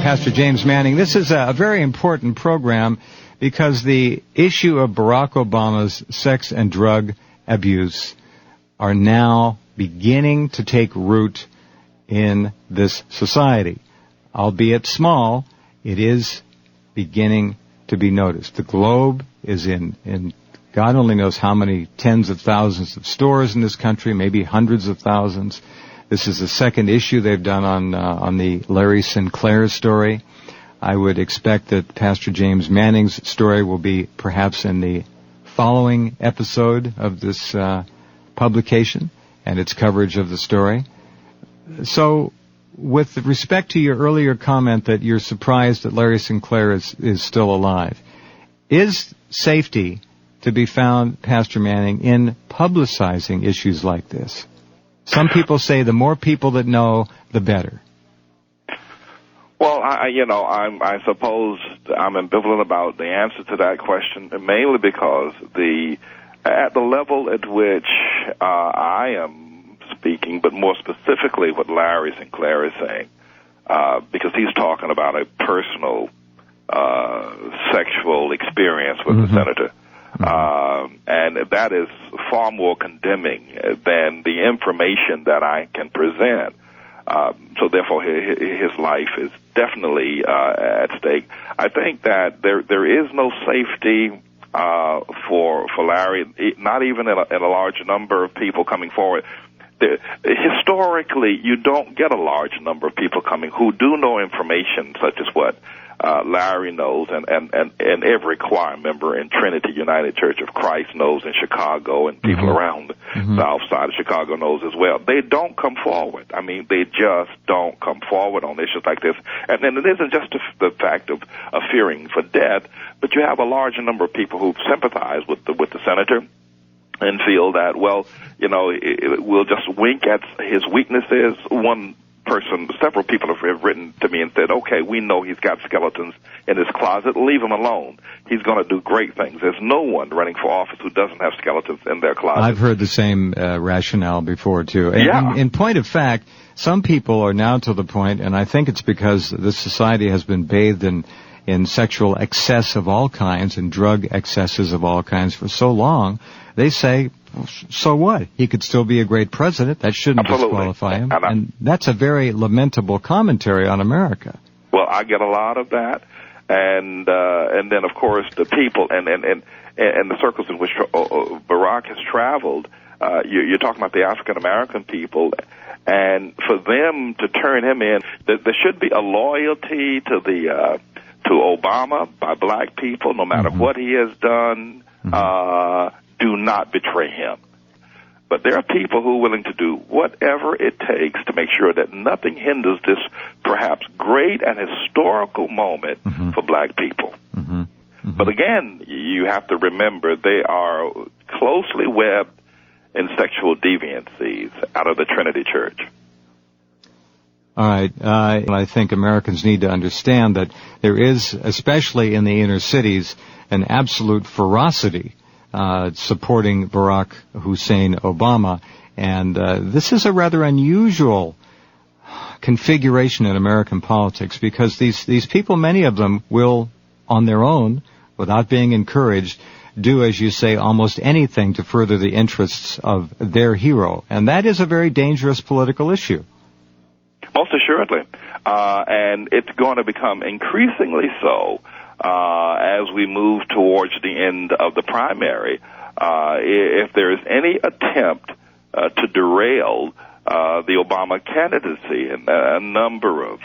Pastor James Manning. This is a very important program because the issue of Barack Obama's sex and drug abuse are now beginning to take root in this society. Albeit small, it is beginning to be noticed. The Globe is in God only knows how many tens of thousands of stores in this country, maybe hundreds of thousands. This is the second issue they've done on the Larry Sinclair story. I would expect that Pastor James Manning's story will be perhaps in the following episode of this publication and its coverage of the story. So, with respect to your earlier comment that you're surprised that Larry Sinclair is still alive, is safety to be found, Pastor Manning, in publicizing issues like this? Some people say the more people that know, the better. Well, I suppose I'm ambivalent about the answer to that question, mainly because at the level at which I am speaking, but more specifically what Larry Sinclair is saying, because he's talking about a personal sexual experience with the senator. And that is far more condemning than the information that I can present. So therefore, his life is definitely at stake. I think that there is no safety for Larry, not even in a large number of people coming forward. Historically, you don't get a large number of people coming who do know information such as what Larry knows, and every choir member in Trinity United Church of Christ knows in Chicago, and people around the south side of Chicago knows as well. They don't come forward. I mean, they just don't come forward on issues like this. And then it isn't just the fact of fearing for death, but you have a large number of people who sympathize with the senator and feel that, well, we'll just wink at his weaknesses. Several people have written to me and said, okay, we know he's got skeletons in his closet. Leave him alone. He's going to do great things. There's no one running for office who doesn't have skeletons in their closet. I've heard the same rationale before, too. In point of fact, some people are now to the point, and I think it's because this society has been bathed in sexual excess of all kinds and drug excesses of all kinds for so long, they say, so what? He could still be a great president. That shouldn't disqualify him. And that's a very lamentable commentary on America. Well, I get a lot of that. And then, of course, the people and the circles in which Barack has traveled, you're talking about the African-American people, and for them to turn him in, there should be a loyalty to Obama by black people, no matter what he has done. Do not betray him. But there are people who are willing to do whatever it takes to make sure that nothing hinders this perhaps great and historical moment for black people. But again, you have to remember they are closely webbed in sexual deviancies out of the Trinity Church. All right. I think Americans need to understand that there is, especially in the inner cities, an absolute ferocity supporting Barack Hussein Obama. And this is a rather unusual configuration in American politics because these people, many of them, will, on their own, without being encouraged, do, as you say, almost anything to further the interests of their hero. And that is a very dangerous political issue. Most assuredly. And it's going to become increasingly so as we move towards the end of the primary. If there is any attempt to derail the Obama candidacy, and a number of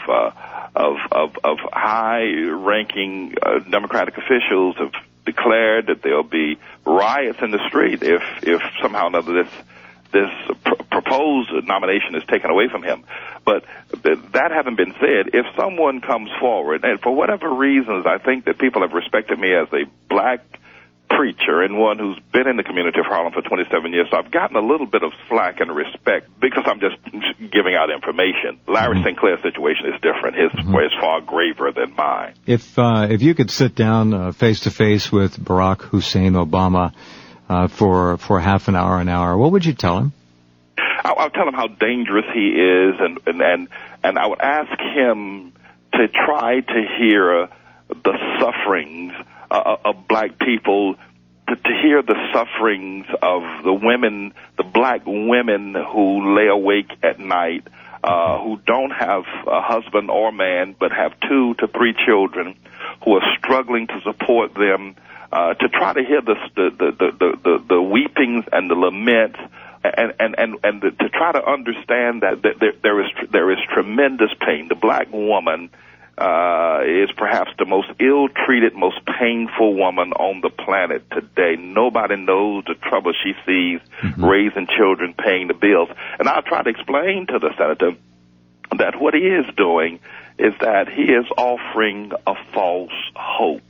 high-ranking Democratic officials have declared that there'll be riots in the street if somehow or another this proposed nomination is taken away from him. But that having been said, if someone comes forward, and for whatever reasons, I think that people have respected me as a black preacher and one who's been in the community of Harlem for 27 years, so I've gotten a little bit of slack and respect because I'm just giving out information. Larry Sinclair's situation is different. His is far graver than mine. If you could sit down face to face with Barack Hussein Obama for half an hour, what would you tell him? I'll tell him how dangerous he is, and I would ask him to try to hear the sufferings of black people, to hear the sufferings of the women, the black women who lay awake at night, who don't have a husband or man, but have 2 to 3 children, who are struggling to support them, to try to hear the weepings and the laments, and to try to understand that there is tremendous pain. The black woman is perhaps the most ill-treated, most painful woman on the planet today. Nobody knows the trouble she sees raising children, paying the bills. And I'll try to explain to the senator that what he is doing is that he is offering a false hope.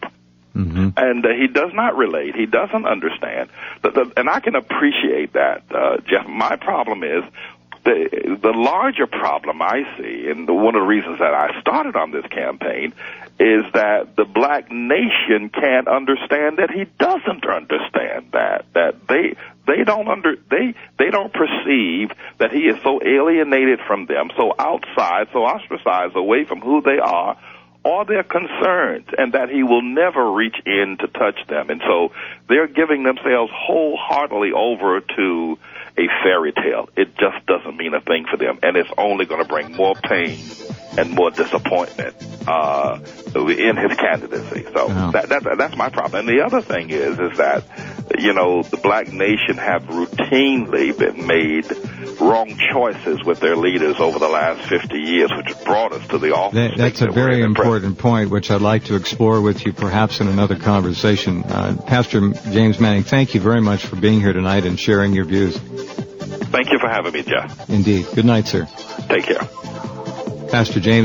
And he does not relate. He doesn't understand. And I can appreciate that, Jeff. My problem is, the larger problem I see, and one of the reasons that I started on this campaign, is that the black nation can't understand that he doesn't understand that they don't perceive that he is so alienated from them, so outside, so ostracized away from who they are or their concerns, and that he will never reach in to touch them. And so they're giving themselves wholeheartedly over to a fairy tale. It just doesn't mean a thing for them, and it's only going to bring more pain and more disappointment in his candidacy. So that's my problem. And the other thing is that, you know, the black nation have routinely been made wrong choices with their leaders over the last 50 years, which brought us to the office. That's a very important point, which I'd like to explore with you perhaps in another conversation. Pastor James Manning, thank you very much for being here tonight and sharing your views. Thank you for having me, Jeff. Indeed. Good night, sir. Take care. Pastor James